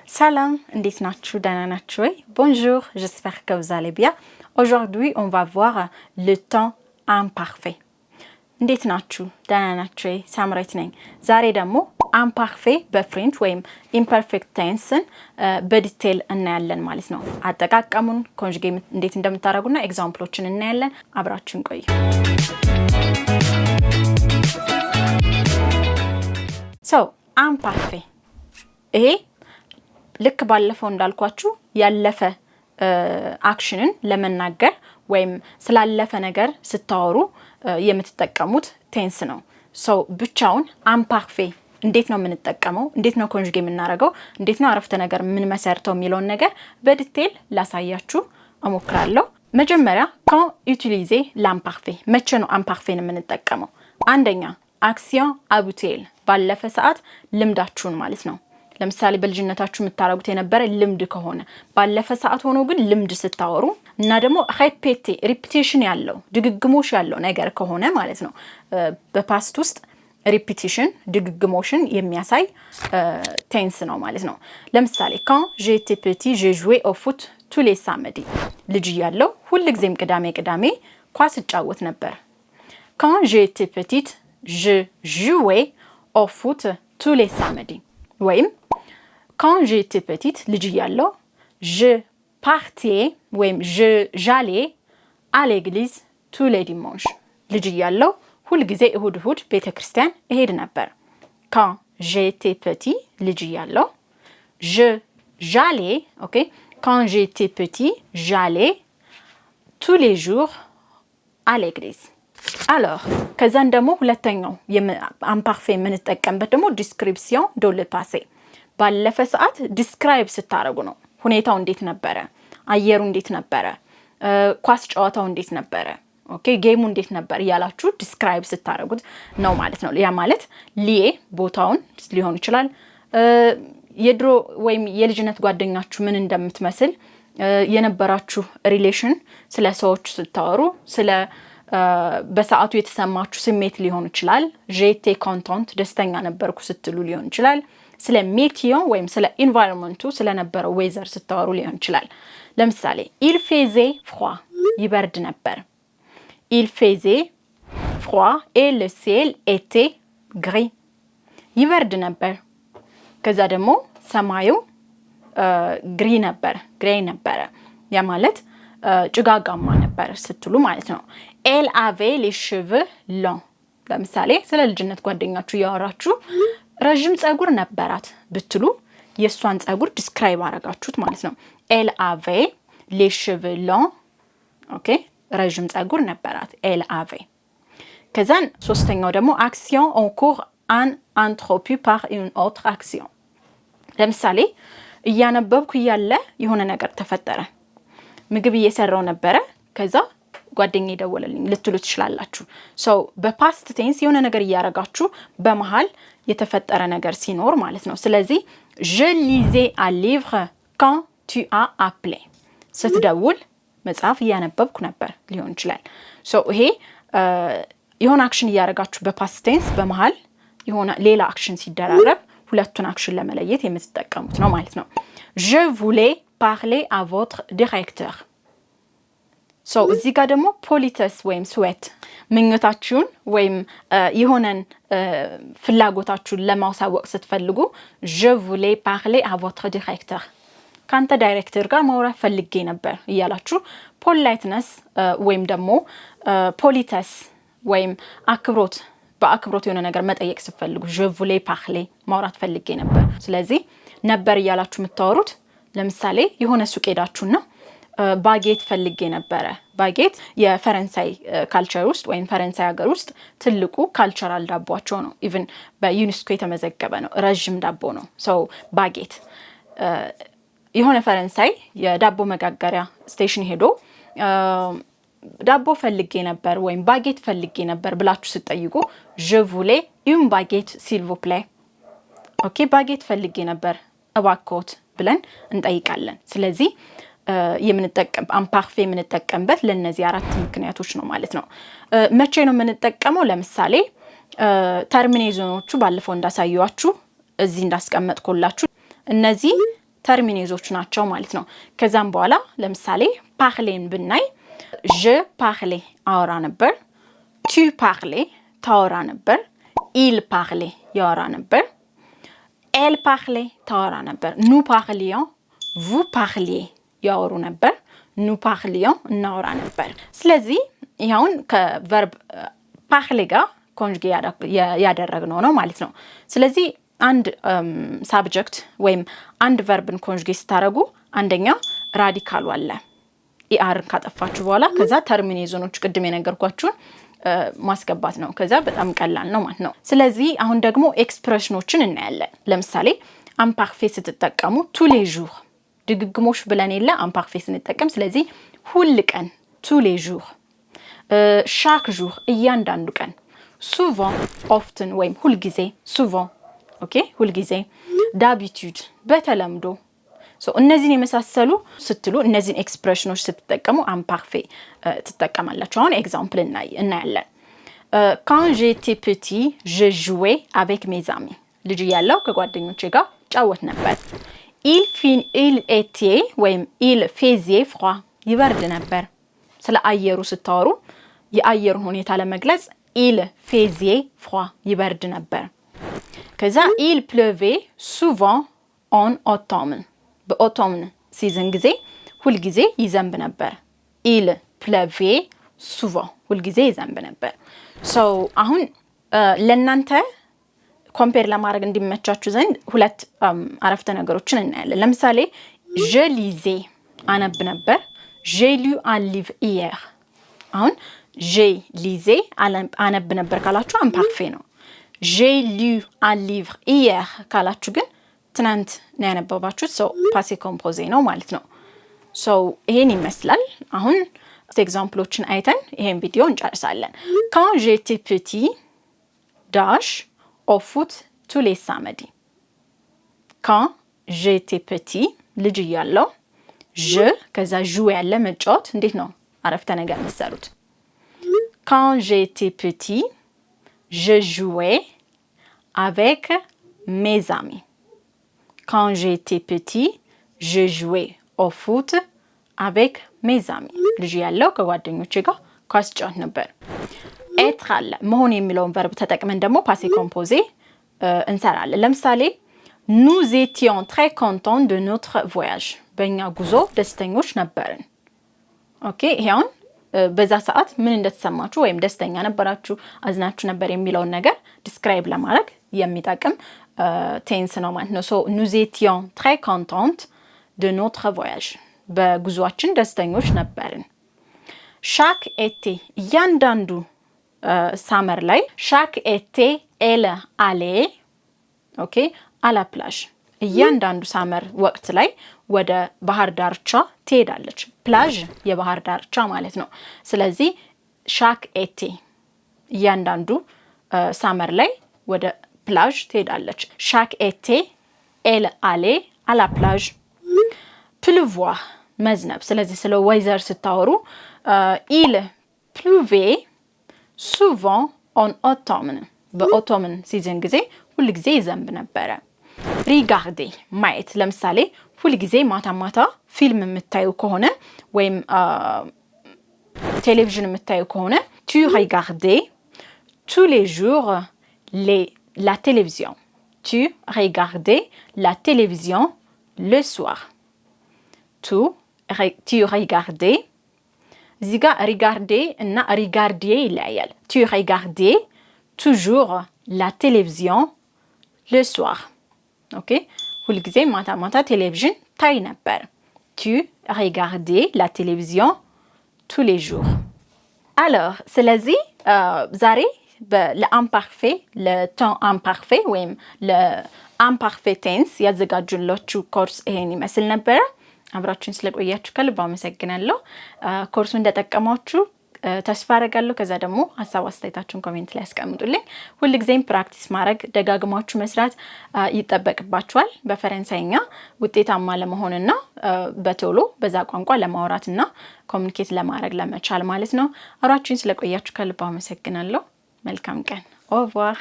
Salam, እንዴት ናችሁ? ደህና ናችሁ ወይ? Bonjour, j'espère que vous allez bien. Aujourd'hui, on va voir le temps imparfait. እንዴት ናችሁ? ደህና ናችሁ ወይ? ሳምራይት ነኝ። ዛሬ ደግሞ imparfait በፍሬንች ወይም imperfect tense በዲቴል እናያለን ማለት ነው። አጠቃቀሙን ኮንጁጌት እንዴት እንደምታደርጉና ኤግዛምፕሎችን እናያለን። አብራችሁን ቆዩ። So, imparfait. ይሄ ልክ ባለፈው እንዳልኳችሁ ያለፈ አክሽንን ለመናገር ወይም ስላለፈ ነገር ስታወሩ የምትጠቀሙት ቴንስ ነው። ሶ ብቻውን imparfait እንዴት ነው የምንጠቀመው? እንዴት ነው ኮንጁጌት የምናደርገው? እንዴት ነው አረፍተ ነገር ምን መሰርተው የሚለውን ነገር በዲቴል ላሳያችሁ እሞክራለሁ። መጀመሪያ quand utiliser l'imparfait መቼ ነው imparfait የምንጠቀመው? አንደኛ አክሲዮን አቡቴል ባለፈ ሰዓት ልምዳችሁን ማለት ነው። ለምሳሌ በልጅነታችሁ የምታረጉት የነበረ ልምድ ከሆነ ባለፈ ሰዓት ሆኖ ግን ልምድ ስታወሩ እና ደግሞ ሪፒቲሽን ያለው ድግግሞሽ ያለው ነገር ከሆነ ማለት ነው። በፓስት ውስጥ ሪፒቲሽን ድግግሞሽን የሚያሳይ ቴንስ ነው ማለት ነው። ለምሳሌ quand j'étais petit j'ai joué au foot tous les samedis ልጅ ያለው ሁሉ ጊዜም ቅዳሜ ኳስ እጫወት ነበር። quand j'étais petite je jouais au foot tous les samedis ወይም quand j'étais petite ልጅ ያለው je partais ወይም j'allais à l'église tous les dimanches ልጅ ያለው ሁሉ ጊዜ እሁድ ቤተክርስቲያን እሄድ ነበር። quand j'étais petit ልጅ ያለው j'allais OK quand j'étais petit j'allais tous les jours à l'église alors ከዛን ደግሞ ሁለተኛው imparfait የምንጠቀምበት ደግሞ description de le passé ባለፈ ሰዓት ዲስክራይብ ስታረጉ ነው። ሁኔታው እንዴት ነበረ? አየሩ እንዴት ነበረ? ኳስ ጨዋታው እንዴት ነበረ? ኦኬ ጌሙ እንዴት ነበር ያላችሁ ዲስክራይብ ስታረጉት ነው ማለት ነው። ያ ማለት ሊዬ ቦታውን ሊሆን ይችላል። የድሮ ወይም የልጅነት ጓደኛችሁ ምን እንደምትመስል የነበራችሁ ሪሌሽን ስለ ሰዎች ስታወሩ ስለ በሰዓቱ የተሰማችሁ ስሜት ሊሆን ይችላል። j'étais contente ደስተኛ ነበርኩ ስትሉ ሊሆን ይችላል። ስለ ሜቲዮ ወይም ስለ ኢንቫይሮንመንቱ ስለ ነበረው ዌዘር ስታወሩ ሊሆን ይችላል። ለምሳሌ il faisait froid ይበርድ ነበር። il faisait froid et le ciel était gris ይበርድ ነበር። ከዛ ደግሞ ሰማዩ ግሪ ነበር ያ ማለት ጭጋጋማ ነበር ስትሉ ማለት ነው። elle avait les cheveux longs ለምሳሌ ስለ ልጅነት ጓደኛችሁ ያወራችሁ ረጅም ጸጉር ነበራት ብትሉ የሷን ጸጉር ዲስክራይብ አረጋችሁት ማለት ነው። elle avait les cheveux longs ኦኬ ረጅም ጸጉር ነበራት elle avait። ከዛን ሶስተኛው ደግሞ action en cours en interrompu par une autre action ለምሳሌ እያነበብኩ ያለ የሆነ ነገር ተፈጠረ። ምግብ እየሰራው ነበረ ከዛ ጓደኛዬ ደወለልኝ ልትሉ ትችላላችሁ። ሶ በፓስት ቴንስ የሆነ ነገር ያረጋችሁ በመሃል የተፈጠረ ነገር ሲኖር ማለት ነው። ስለዚህ je lisais un livre quand tu as appelé ስትደውል መጽሐፍ እያነበብኩ ነበር ሊሆን ይችላል። ሶ ይሄ የሆነ አክሽን ያረጋችሁ በፓስት ቴንስ በመሃል የሆነ ሌላ አክሽን ሲደራረብ ሁለቱን አክሽን ለመለየት የምትጠቀሙት ነው ማለት ነው። je voulais parler à votre directeur ሶ እዚህ ጋር ደግሞ ፖሊተስ ወይም ስዌት ምኞታችሁን ወይም የሆነን ፍላጎታችሁን ለማሳወቅ ስትፈልጉ je voulais parler à votre directeur ካንተ ዳይሬክተር ጋር ማውራት ፈልጌ ነበር እያላችሁ ፖላይትነስ ወይም ደግሞ ፖሊተስ ወይም በአክብሮት የሆነ ነገር መጠየቅ ስትፈልጉ je voulais parler ማውራት ፈልጌ ነበር። ስለዚህ ነበር እያላችሁ የምታወሩት ለምሳሌ የሆነ ሱቅ ሄዳችሁና ባጌት ፈልጌ ነበር። ባጌት የፈረንሳይ ካልቸር ውስጥ ወይም ፈረንሳይ ሀገር ውስጥ ትልቁ ካልቸራል ዳቦአቸው ነው። ኢቭን በዩኔስኮ የተመዘገበ ነው። ረጅም ዳቦ ነው። ሶ ባጌት የሆነ ፈረንሳይ የዳቦ መጋገሪያ ስቴሽን ሄዶ ዳቦ ፈልጌ ነበር ወይም ባጌት ፈልጌ ነበር ብላችሁ ስትጠይቁ je voulais une baguette s'il vous plaît ኦኬ ባጌት ፈልጌ ነበር እባክዎት ብለን እንጠይቃለን። ስለዚህ imparfait የምንጠቀምበት ለነዚህ አራት ምክንያቶች ነው ማለት ነው። መቼ ነው የምንጠቀመው? ለምሳሌ ተርሚኔሽኖቹ ባለፈው እንዳሳየዋችሁ እዚህ እንዳስቀመጥኩላችሁ እነዚህ ተርሚኔዞች ናቸው ማለት ነው። ከዛም በኋላ ለምሳሌ ፓርሌን ብናይ je parlais አወራ ነበር፣ tu parlais ታወራ ነበር፣ il parlait ያወራ ነበር፣ elle parlait ታወራ ነበር፣ nous parlions vous parliez ያወሩ ነበር፣ nous parlions እናወራ ነበር። ስለዚህ ይሄውን ከቨርብ parler ጋር ኮንጁጌ ያደረግነው ነው ማለት ነው። ስለዚህ አንድ ሳብጀክት ወይም አንድ ቨርብን ኮንጁጌ ስታረጉ አንደኛ ራዲካሉ አለ ኢአር ካጠፋችሁ በኋላ ከዛ ተርሚኔዞኖች ቅድም የነገርኳችሁን ማስገባት ነው። ከዛ በጣም ቀላል ነው ማለት ነው። ስለዚህ አሁን ደግሞ ኤክስፕሬሽኖችን እናያለን። ለምሳሌ አምፓርፌ ስትጠቀሙ tous les jours ድግግሞሽ ብለን የለ አምፓርፌ ስንጠቀም ስለዚህ ሁል ቀን tous les jours chaque jour እያንዳንዱ ቀን souvent often ወይም ሁል ጊዜ souvent ኦኬ ሁል ጊዜ d'habitude በተለምዶ እነዚህን የመሳሰሉ ስትሉ እነዚህን ኤክስፕሬሽኖች ስትጠቀሙ አምፓርፌ ትጠቀማላችሁ። አሁን ኤግዛምፕል እናያለን። quand j'étais petit je jouais avec mes amis ልጅ ያለው ከጓደኞቼ ጋር ጫወት ነበር። il était ወይም il faisait froid ይበርድ ነበር። ስለ አየሩ ስታወሩ የአየሩን ሁኔታ ለመግለጽ il faisait froid ይበርድ ነበር። ከዛ il pleuvait souvent en automne በኦቶምን ሲዝን ጊዜ ሁል ጊዜ ይዘንብ ነበር። il pleuvait souvent ሁል ጊዜ ይዘንብ ነበር። አሁን ለእናንተ ኮምፔር ለማድረግ እንዲመቻችሁ ዘንድ ሁለት አረፍተ ነገሮችን እናያለን። ለምሳሌ je lisais አነብ ነበር፣ j'ai lu un livre hier። አሁን j'ai lisais አነብ ነበር ካላችሁ አምፓርፌ ነው። j'ai lu un livre hier ካላችሁ ግን ትናንት ነው ያነበባችሁት ፓሴ ኮምፖዜ ነው ማለት ነው። ይሄን ይመስላል። አሁን ኤግዛምፕሎችን አይተን ይሄን ቪዲዮ እንጨርሳለን። quand j'étais petit dash au foot tous les samedis quand j'étais petit ልጅ እያለሁ je ከዛ joue ያለ መጫወት እንዴት ነው አረፍተ ነገር መሰሩት። quand j'étais petit je jouais avec mes amis quand j'étais petit je jouais au foot avec mes amis ልጅ ያለው ከጓደኞቼ ጋር ኳስ ጫወት ነበር። être አለ መሆን የሚለውን ቨርብ ተጠቅመን ደግሞ ፓሴ ኮምፖዜ እንሰራለን። ለምሳሌ nous étions très contents de notre voyage በእኛ ጉዞ ደስተኞች ነበርን። ኦኬ ይሄውን በዛ ሰዓት ምን እንደተሰማችሁ ወይም ደስተኛ ነበራችሁ አዝናችሁ ነበር የሚለውን ነገር ዲስክራይብ ለማድረግ የሚጠቅም ቴንስ ነው ማለት ነው። nous étions très contents de notre voyage በጉዟችን ደስተኞች ነበርን። chaque été እያንዳንዱ ሳመር ላይ chaque été elle allait ኦኬ à la plage እያንዳንዱ ሳመር ወቅት ላይ ወደ ባህር ዳርቻ ትሄዳለች። ፕላዥ የባህር ዳርቻ ማለት ነው። ስለዚህ chaque été እያንዳንዱ ሳመር ላይ ወደ ፕላዥ ትሄዳለች። chaque été elle allait à la plage pleuvoir መዝነብ። ስለዚህ ስለ ዌዘር ስታወሩ il pleuvait souvent en automne በኦቶምን ሲዝን ጊዜ ሁሉ ጊዜ ይዘንብ ነበረ። regarder ማየት። ለምሳሌ ሁሉ ጊዜ ማታ ማታ ፊልም የምታዩ ከሆነ ወይም ቴሌቪዥን የምታዩ ከሆነ tu regardais tous les jours la télévision tu regardais la télévision le soir tu regardais እዚህ ጋር regarder እና regarder ይለያያል። tu regardais toujours la télévision le soir ኦኬ ሁሉ ጊዜ ማታ ማታ ቴሌቪዥን ታይ ነበር። tu regardais la télévision tous les jours alors ስለዚህ ዛሬ ለአምፓርፌ ለtemps imparfait ወይም ለአምፓርፌት ቴንስ ያዘጋጁላችሁ ኮርስ ይሄን ይመስል ነበር። አብራችሁን ስለቆያችሁ ከልብ አመሰግናለሁ። ኮርሱን እንደተጠቀማችሁ ተስፋ አደርጋለሁ። ከዛ ደግሞ ሐሳብ አስተያየታችሁን ኮሜንት ላይ አስቀምጡልኝ። ሁሉ ጊዜም ፕራክቲስ ማድረግ ደጋግማችሁ መስራት ይጠበቅባችኋል። በፈረንሳይኛ ውጤታማ ለመሆንና በቶሎ በዛ ቋንቋ ለማውራትና ኮሙኒኬት ለማድረግ ለመቻል ማለት ነው። አብራችሁን ስለቆያችሁ ከልብ አመሰግናለሁ። መልካም ቀን። au revoir